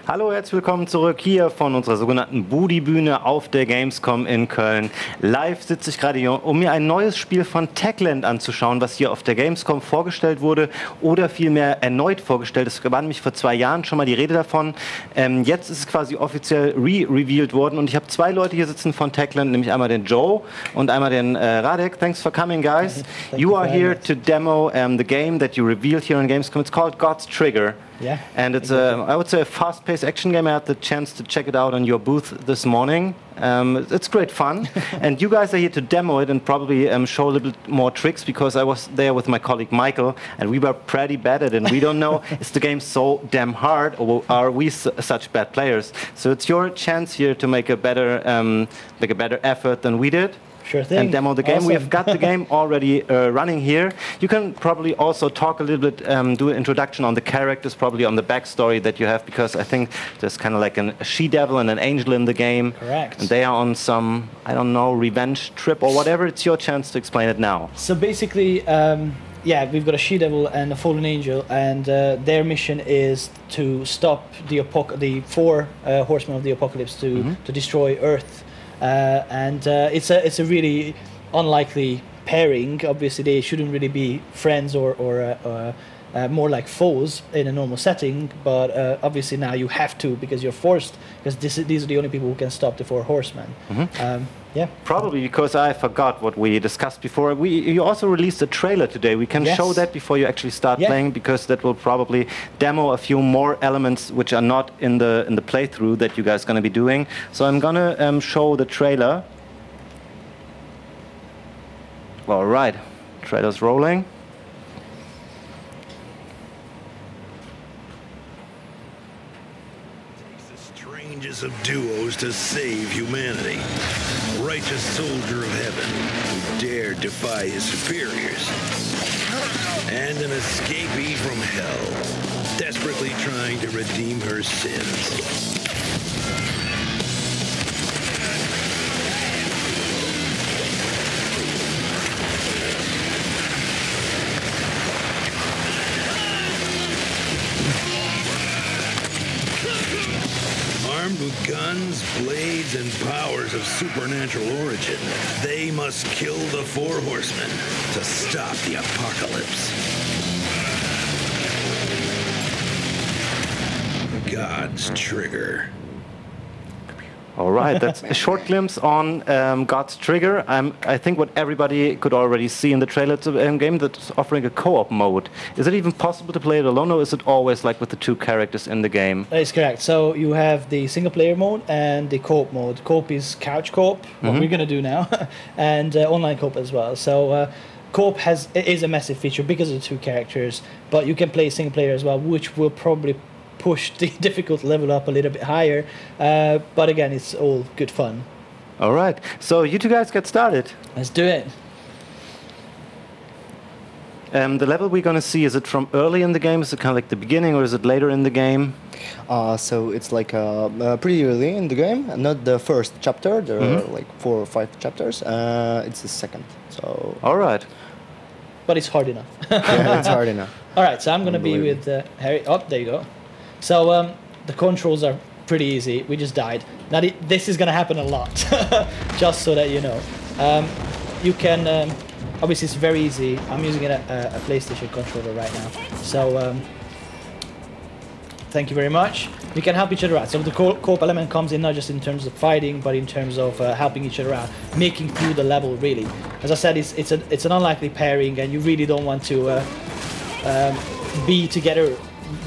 Hallo, herzlich willkommen zurück hier von unserer sogenannten Budi-Bühne auf der Gamescom in Köln. Live sitze ich gerade hier, um mir ein neues Spiel von Techland anzuschauen, was hier auf der Gamescom vorgestellt wurde oder vielmehr erneut vorgestellt. Es war nämlich vor 2 Jahren schon mal die Rede davon. Jetzt ist es quasi offiziell revealed worden und ich habe 2 Leute hier sitzen von Techland, nämlich einmal den Joe und einmal den Radek. Thanks for coming, guys. You are here to demo the game that you revealed here on Gamescom. It's called God's Trigger. Yeah, and it's I would say a fast-paced action game. I had the chance to check it out on your booth this morning. It's great fun, and you guys are here to demo it and probably show a little bit more tricks, because I was there with my colleague Michael and we were pretty bad at it. And we don't know, is the game so damn hard or are we such bad players? So it's your chance here to make a better effort than we did. Sure thing. And demo the game. Awesome. We've got the game already running here. You can probably also talk a little bit, do an introduction on the characters, probably on the backstory that you have, because I think there's kind of like a she-devil and an angel in the game. Correct. And they are on some, I don't know, revenge trip or whatever. It's your chance to explain it now. So basically, yeah, we've got a she-devil and a fallen angel, and their mission is to stop the 4 horsemen of the apocalypse to destroy Earth. It's a really unlikely pairing. Obviously, they shouldn't really be friends or more like foes in a normal setting. But obviously now you have to, because you're forced, because these are the only people who can stop the 4 horsemen. Yeah. Probably because I forgot what we discussed before. You also released a trailer today. We can show that before you actually start playing, because that will probably demo a few more elements which are not in the playthrough that you guys are going to be doing. So I'm going to show the trailer. All right, trailer's rolling. Of duos to save humanity. A righteous soldier of heaven who dared defy his superiors. And an escapee from hell, desperately trying to redeem her sins. Armed with guns, blades, and powers of supernatural origin, they must kill the 4 horsemen to stop the apocalypse. God's Trigger. All right, that's a short glimpse on God's Trigger. I think what everybody could already see in the trailer, it's a game that's offering a co-op mode. Is it even possible to play it alone, or is it always like with the 2 characters in the game? That is correct. So you have the single-player mode and the co-op mode. Co-op is couch co-op, what we're going to do now, and online co-op as well. So co-op is a massive feature because of the 2 characters, but you can play single-player as well, which will probably push the difficult level up a little bit higher, but again, it's all good fun. All right, so you 2 guys get started. Let's do it. The level we're going to see, is it from early in the game? Is it kind of like the beginning, or is it later in the game? So it's like pretty early in the game, not the first chapter. There are like 4 or 5 chapters. It's the second. So. All right. But it's hard enough. Yeah, it's hard enough. All right, so I'm going to be with Harry. Oh, there you go. So the controls are pretty easy. We just died. Now this is going to happen a lot, just so that you know. You can, obviously it's very easy. I'm using a PlayStation controller right now. So thank you very much. We can help each other out. So the co-op element comes in not just in terms of fighting, but in terms of helping each other out, making through the level really. As I said, it's an unlikely pairing, and you really don't want to be together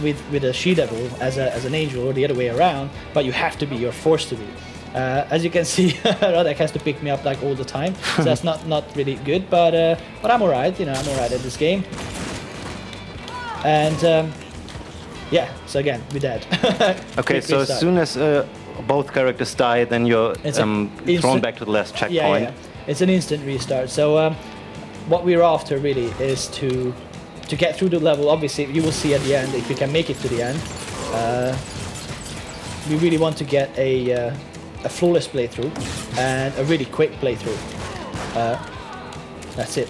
with a she-devil as an angel, or the other way around, but you have to be, you're forced to be. As you can see, Radek has to pick me up like all the time, so that's not really good, but I'm alright, you know, I'm alright at this game. And yeah, so again, we're dead. Okay, so as soon as both characters die, then you're thrown back to the last checkpoint. Yeah. It's an instant restart. So what we're after really is to get through the level. Obviously, you will see at the end if you can make it to the end. We really want to get a a flawless playthrough and a really quick playthrough. That's it.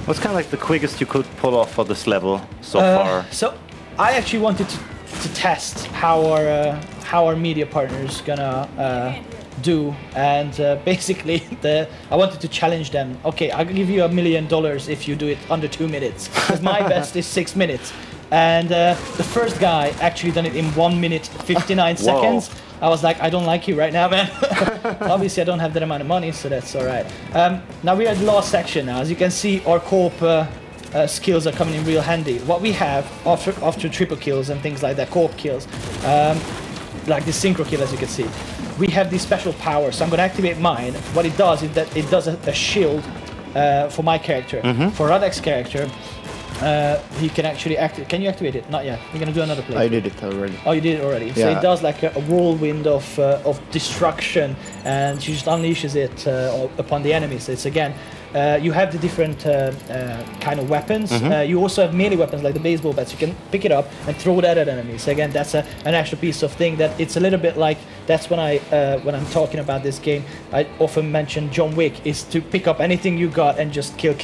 What's kind of like the quickest you could pull off for this level so far? So I actually wanted to test how our media partners gonna do, and basically I wanted to challenge them. Okay, I'll give you $1 million if you do it under 2 minutes, because my best is 6 minutes. And the first guy actually done it in 1 minute 59 seconds. I was like, I don't like you right now, man. Obviously, I don't have that amount of money, so that's all right. Now we are at the last section now. As you can see, our co-op skills are coming in real handy. What we have after triple kills and things like that, co-op kills, like the synchro kill, as you can see, we have these special powers. So I'm going to activate mine. What it does is that it does a shield for my character. For Radek's character, he can actually activate. Can you activate it? Not yet. We're gonna do another play. I did it already. Oh, you did it already. So it does like a whirlwind of destruction, and she just unleashes it upon the enemies. It's again, you have the different kind of weapons. You also have melee weapons like the baseball bats. You can pick it up and throw that at enemies. Again, that's an extra piece of thing that it's a little bit like. That's when when I'm talking about this game, I often mention John Wick is to pick up anything you got and just kill.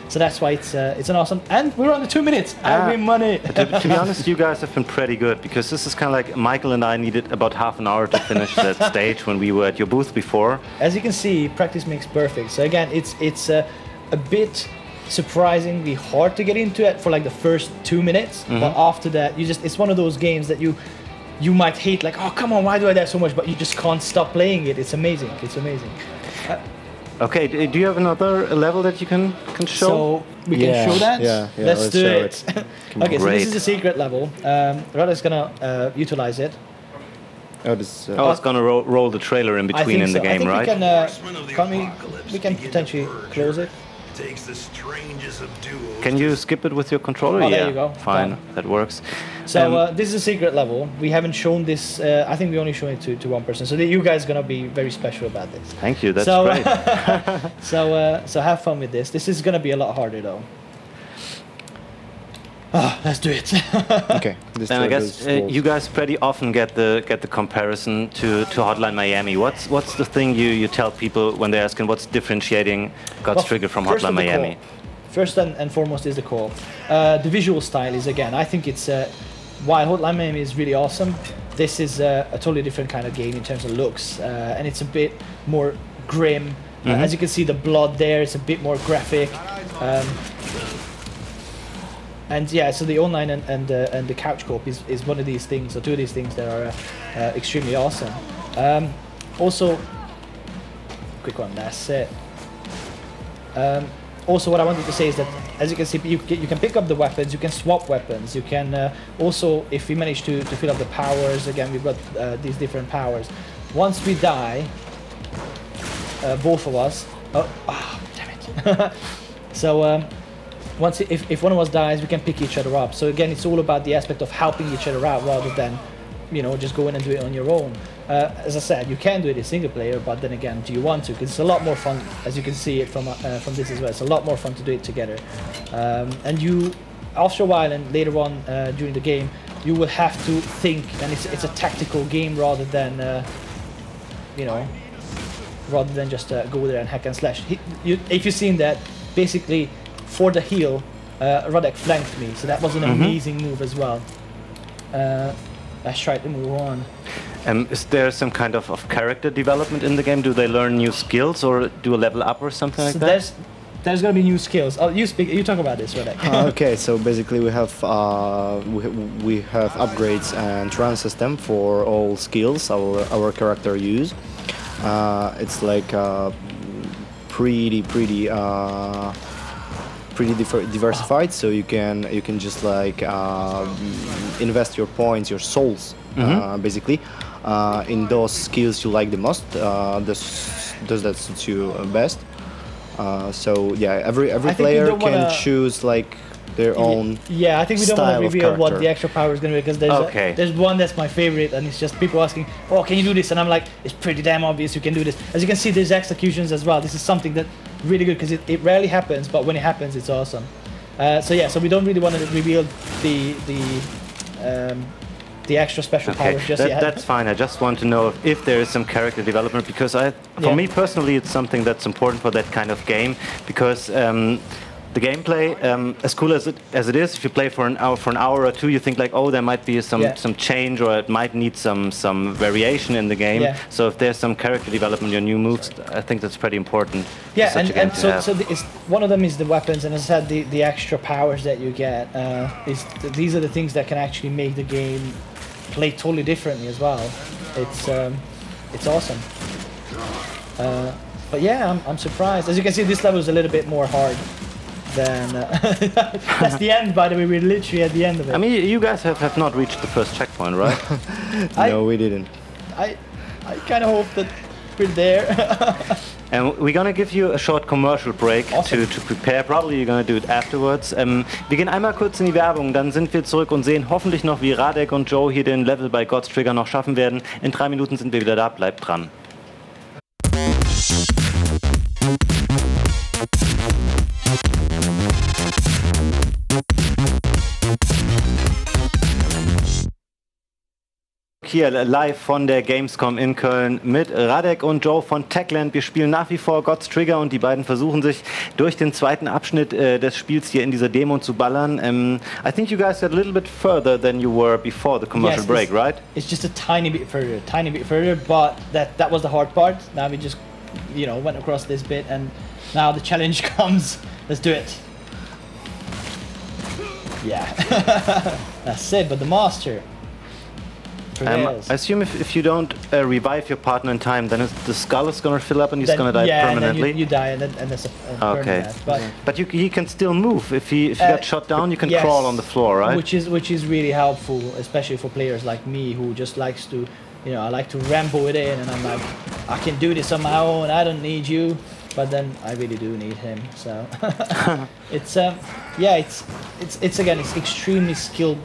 So that's why it's an awesome. And we're on the 2 minutes. I win money. To be honest, you guys have been pretty good, because this is kind of like Michael and I needed about half an hour to finish that stage when we were at your booth before. As you can see, practice makes perfect. So again, it's a bit surprisingly hard to get into it for like the first 2 minutes, but after that, it's one of those games that you might hate, like, oh come on, why do I do that so much? But you just can't stop playing it. It's amazing. It's amazing. Okay, do you have another level that you can show? So we can show that? Yeah, let's do it. Okay, so Great. this is a secret level. Radek's gonna utilize it. Oh, this. I was gonna roll the trailer in between in the game, I right? think we can potentially close it. Takes the strangest of duos. Can you skip it with your controller? Oh, yeah, there you go. Fine, Done. that works. So this is a secret level. We haven't shown this. I think we only shown it to one person. So you guys are gonna be very special about this. Thank you. That's so, great. so have fun with this. This is gonna be a lot harder though. Let's do it. Okay. And I guess you guys pretty often get the comparison to Hotline Miami. What's the thing you tell people when they're asking what's differentiating God's Trigger from Hotline Miami? First and foremost is the core. The visual style is, again, I think it's while Hotline Miami is really awesome, this is a totally different kind of game in terms of looks, and it's a bit more grim. As you can see, the blood there is a bit more graphic. And yeah, so the online and the couch co-op is one of these things, or two of these things that are extremely awesome. Also, quick one, that's it. Also, what I wanted to say is that, as you can see, you can pick up the weapons, you can swap weapons, you can also, if we manage to fill up the powers, again, we've got these different powers. Once we die, both of us, damn it. So, once if one of us dies, we can pick each other up. So again, it's all about the aspect of helping each other out rather than, just go in and do it on your own. As I said, you can do it in single player, but then again, do you want to? Because it's a lot more fun, as you can see it from this as well. It's a lot more fun to do it together. And you, after a while and later on during the game, you will have to think, and it's a tactical game rather than, rather than just go there and hack and slash. If you've seen that, basically, for the heal, Radek flanked me, so that was an amazing move as well. Let's try to move on. Is there some kind of character development in the game? Do they learn new skills or do a level up or something like that? There's gonna be new skills. Oh, you talk about this, Radek. Okay, so basically we have upgrades and run system for all skills our character use. It's like pretty diversified, so you can just like invest your points, your souls, basically, in those skills you like the most. Does that suit you best? So yeah, every player can choose like their own. Yeah, I think we don't want to reveal what the extra power is going to be, because there's one that's my favorite, and it's just people asking, oh, can you do this? And I'm like, it's pretty damn obvious you can do this. As you can see, there's executions as well. This is something that really good, because it rarely happens, but when it happens, it's awesome. So yeah, so we don't really want to reveal the the extra special powers just yet. That's fine. I just want to know if there is some character development, because for me personally, it's something that's important for that kind of game, because the gameplay, as cool as it is, if you play for an hour or two, you think like, oh, there might be some change, or it might need some variation in the game. Yeah. So if there's some character development, your new moves, I think that's pretty important. Yeah, and so one of them is the weapons, and as I said, the extra powers that you get. These are the things that can actually make the game play totally differently as well. It's awesome. But yeah, I'm surprised. As you can see, this level is a little bit more hard than that's the end, by the way. We're literally at the end of it. I mean, you guys have not reached the first checkpoint, right? No, we didn't. I kind of hope that we're there. And we're gonna give you a short commercial break to prepare. Probably you're gonna do it afterwards. Wir gehen einmal kurz in die Werbung, dann sind wir zurück und sehen hoffentlich noch, wie Radek und Joe hier den Level bei God's Trigger noch schaffen werden. In 3 Minuten sind wir wieder da. Bleibt dran. Hier live von der Gamescom in Köln mit Radek und Joe von Techland. Wir spielen nach wie vor God's Trigger und die beiden versuchen sich durch den zweiten Abschnitt des Spiels hier in dieser Demo zu ballern. I think you guys got a little bit further than you were before the commercial break, right? It's just a tiny bit further, but that was the hard part. Now we just, went across this bit, and now the challenge comes. Let's do it. Yeah, that's it. But the master. I assume if you don't revive your partner in time, then the skull is going to fill up and he's going to die permanently. Yeah, you die, and that's a permanent. But he can still move. If he got shot down, you can crawl on the floor, right? Which is really helpful, especially for players like me who just likes to, I like to ramble it in, and I'm like, I can do this on my own. I don't need you. But then I really do need him. So it's again, it's extremely skill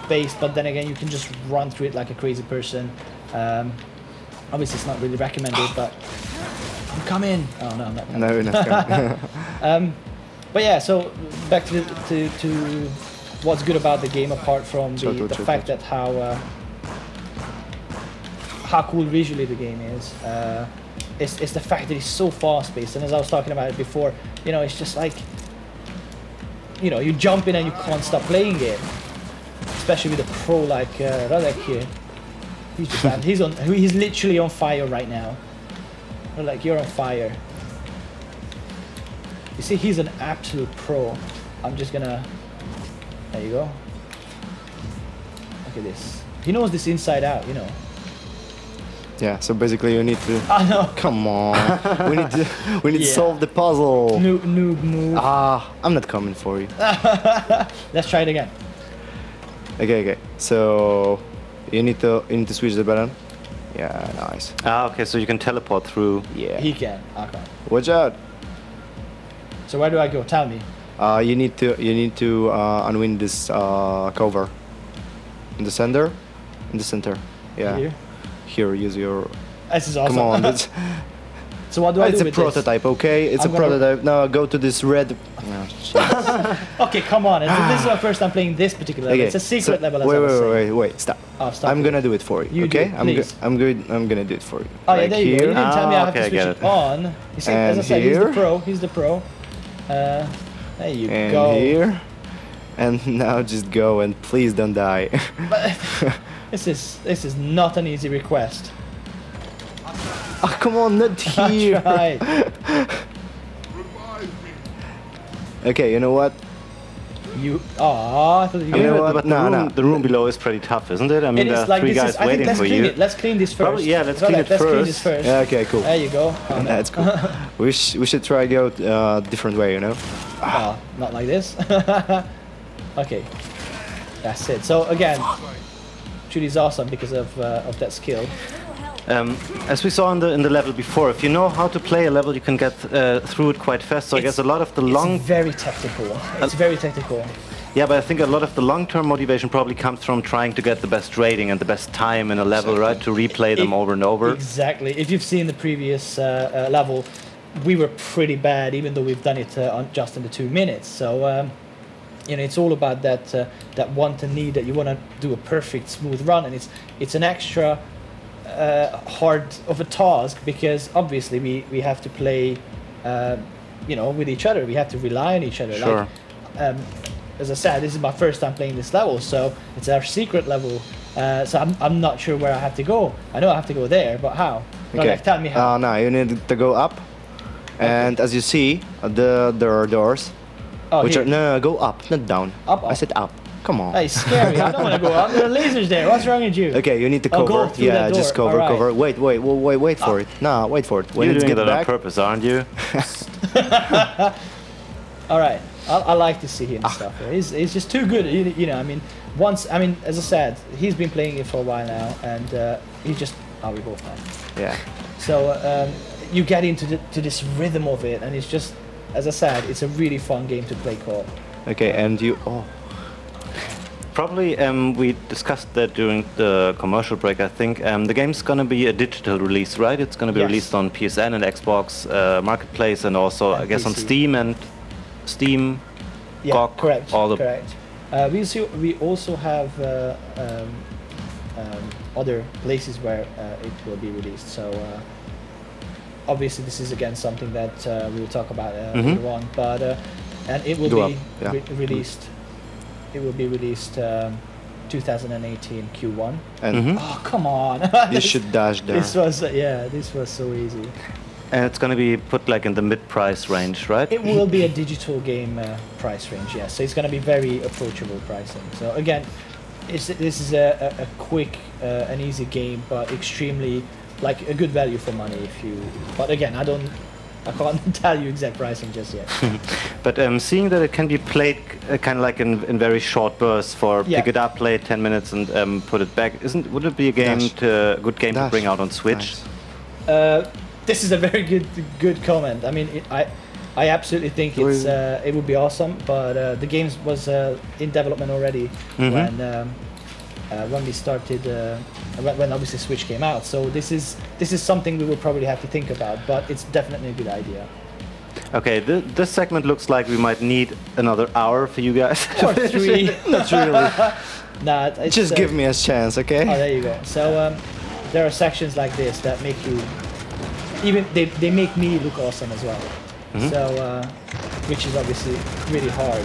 based, but then again, you can just run through it like a crazy person. Obviously, it's not really recommended, but I'm coming. Oh no, I'm not coming. No, you're not coming. But yeah, so back to what's good about the game, apart from the fact that how cool visually the game is. It's the fact that it's so fast-paced, and as I was talking about it before, it's just like, you jump in and you can't stop playing it. Especially with a pro like Radek here. He's just he's literally on fire right now. Like, you're on fire. You see, he's an absolute pro. I'm just gonna. There you go. Look at this. He knows this inside out, Yeah, so basically you need to. I know. Come on, we need to solve the puzzle. Noob move. I'm not coming for you. Let's try it again. Okay. So you need to switch the button. Yeah, nice. Okay, so you can teleport through. Yeah. He can. I can't. Watch out. So where do I go? Tell me. You need to unwind this cover. In the center. Yeah. Here, use your. This is awesome. Come on. That's... So what do I do with this? It's a prototype, okay? It's a prototype. Now go to this red. Okay, come on. This is my first time playing this particular level. It's a secret level. Wait. Stop. Stop. I'm gonna do it for you. Okay? I'm gonna do it for you. Oh yeah, there you go. You didn't tell me I have to switch it on. You see, as I said, he's the pro. There you go. And here. And now just go and please don't die. But this is not an easy request. Oh, come on, not here. I tried. Okay, you know what? I thought you know what? But the room below is pretty tough, isn't it? I mean, there are 3 guys waiting for you. Let's clean this first. Probably, yeah, let's clean it first. Yeah, okay, cool. There you go. That's cool. we should try go different way, Not like this. Okay, that's it. So again, Judy's awesome because of that skill. As we saw in the level before, if you know how to play a level, you can get through it quite fast. So I guess a lot of the It's very technical. It's very technical. Yeah, but I think a lot of the long-term motivation probably comes from trying to get the best rating and the best time in a level, right? To replay them over and over. Exactly. If you've seen the previous level, we were pretty bad, even though we've done it just in the 2 minutes. So you know, it's all about that want and need that you want to do a perfect smooth run, and it's an extra hard of a task because obviously we have to play you know, with each other. We have to rely on each other. Sure. Like, as I said, this is my first time playing this level, so it's our secret level. So I'm not sure where I have to go. I know I have to go there, but how? Okay. Like, tell me how. Now you need to go up, and as you see, there are doors. Oh, which here. are no, go up, not down. Up, I up. said up. Come on. Hey, it's scary. I don't want to go up. There are lasers there. What's wrong with you? Okay, you need to I'll cover. go through Yeah, that just door. cover, All right. cover. Wait for it. No, wait for it. When You're it's doing get that on back. purpose, aren't you? All right. I like to see him stuff. He's just too good. You know, I mean, as I said, he's been playing it for a while now, and he just. Oh, we both know. Yeah. So you get into this rhythm of it, and it's just, as I said, it's a really fun game to play co-op. Okay, and you. Oh. Probably, we discussed that during the commercial break, I think. The game's going to be a digital release, right? It's going to be Yes. released on PSN and Xbox Marketplace, and also, And I guess, on PC. Steam and Steam, Yeah, GOG, correct. all the... Correct. We also have other places where it will be released. So obviously, this is again something that we will talk about later on. But and it will Go be up, yeah. released. It will be released 2018 Q1. And Oh, come on! you should dash there. This was this was so easy. And it's going to be put like in the mid-price range, right? It will be a digital game price range, yes. So it's going to be very approachable pricing. So again, this is a quick and easy game, but extremely like a good value for money. But again, I can't tell you exact pricing just yet. But seeing that it can be played kind of like in very short bursts for Yeah. pick it up, play it 10 minutes, and put it back. Would it be a game Dash. good game to Dash. bring out on Switch? Nice. This is a very good comment. I mean, I absolutely think it would be awesome. But the game was in development already when we started. When obviously Switch came out. So this is something we will probably have to think about. But it's definitely a good idea. Okay, this segment looks like we might need another hour for you guys. Or 3. Not really. Nah, it's, Just give me a chance, okay? Oh, there you go. So there are sections like this that make you, even they make me look awesome as well. So which is obviously really hard.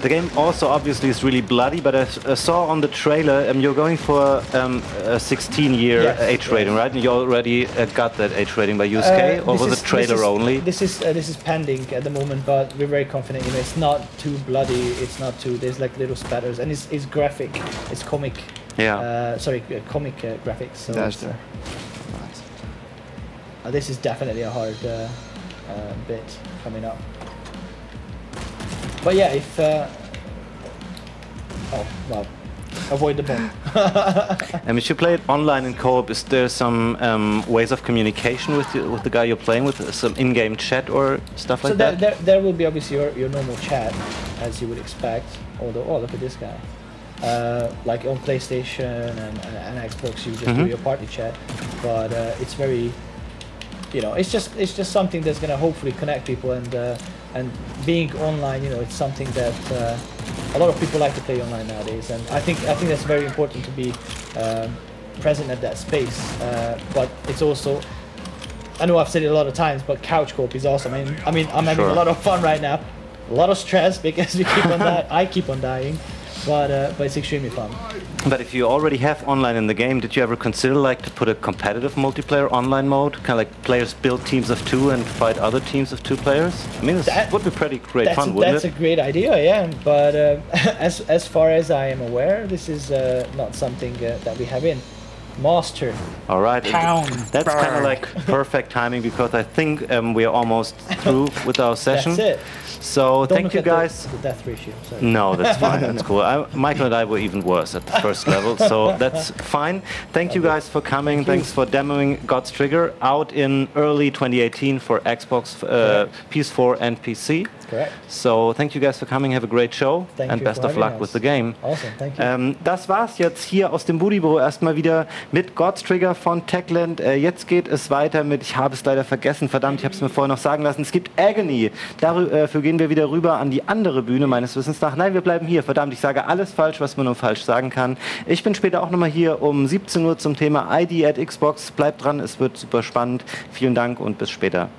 The game also obviously is really bloody, but I saw on the trailer you're going for a 16-year Yes, age rating, right? And you already got that age rating by USK, or was it trailer only? This is pending at the moment, but we're very confident. You know, it's not too bloody. It's not too. There's like little spatters, and it's graphic. It's comic. Yeah. Comic graphics. So Dash it's, there. this is definitely a hard bit coming up. But yeah, if oh well, avoid the bomb. And if you play it online in co-op, is there some ways of communication with the guy you're playing with? Some in-game chat or stuff like that? So there will be obviously your normal chat, as you would expect. Although, oh, look at this guy. Like on PlayStation and Xbox, you just do your party chat. But it's very, you know, it's just something that's gonna hopefully connect people, and being online, you know, it's something that a lot of people like to play online nowadays, and I think that's very important to be present at that space. But it's also, I know I've said it a lot of times, but couch co-op is awesome. I mean, I'm having a lot of fun right now, a lot of stress because we keep on I keep on dying, but it's extremely fun. But if you already have online in the game, did you ever consider like to put a competitive multiplayer online mode? Kind of like players build teams of 2 and fight other teams of 2 players? I mean, this would be pretty great fun, wouldn't it? That's a great idea, yeah. But as far as I am aware, this is not something that we have in. Master. All right. Pound. That's kind of like perfect timing because I think we are almost through with our session. That's it. So Don't thank look you at guys. The death ratio. Sorry. No, that's fine. That's cool. Michael and I were even worse at the first level, so that's fine. Thank you guys for coming. Thanks for demoing God's Trigger, out in early 2018 for Xbox, PS4 and PC. correct. So thank you guys for coming. Have a great show. Thank and you best for of luck having with us. the game. Awesome, thank you. Das war's jetzt hier aus dem Booty-Büro erstmal wieder mit God's Trigger von Techland. Jetzt geht es weiter mit, ich habe es leider vergessen, verdammt, ich habe es mir vorher noch sagen lassen, es gibt Agony. Dafür gehen wir wieder rüber an die andere Bühne meines Wissens nach. Nein, wir bleiben hier. Verdammt, ich sage alles falsch, was man nur falsch sagen kann. Ich bin später auch nochmal hier um 17 Uhr zum Thema ID at Xbox. Bleibt dran, es wird super spannend. Vielen Dank und bis später.